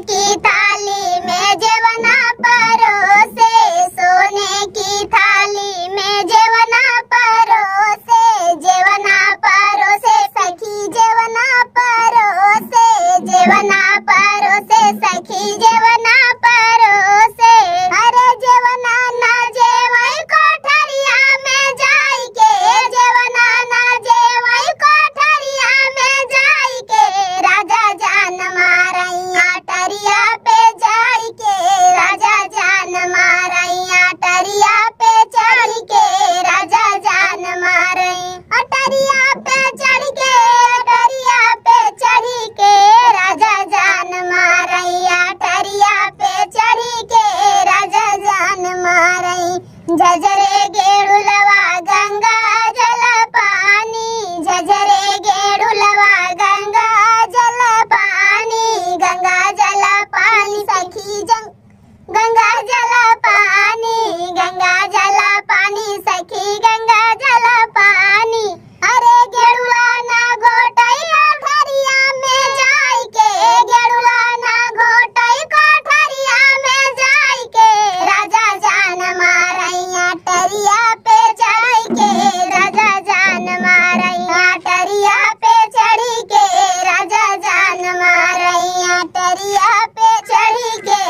की थाली में जेवना परोसे, सोने की थाली में जेवना परोसे, जेवना परोसे सखी जेवना परोसे, जेवना परोसे सखी जेवना परोसे। अरे जेवना ना जेवई कोठरिया में जाई के, जेवना ना जेवई कोठरिया में जाई के, राजा जान मारैया टरिया पे जाई के, राजा जान मारैया टरिया पे चढ़ के, राजा जान मारई अटरिया पे चढ़ के, अटरिया पे चढ़ के, राजा जान मारैया टरिया पे चढ़ के, राजा जान मारई। झझरे गेड़ुलवा गंगा जल पानी, झझरे गेड़ुलवा गंगा जल पानी, गंगा जल पानी सखी गंगा जल पानी, गंगा जल पानी सखी गंगा जल पानी। अरे गेड़ुआ ना घोटई कोठरिया में जाई के, गेड़ुआ ना घोटई कोठरिया में जाई के, राजा जान मारैया टरिया पे चढ़ के, राजा जान मारैया टरिया पे चढ़ के, राजा जान मारैया टरिया पे चढ़ के,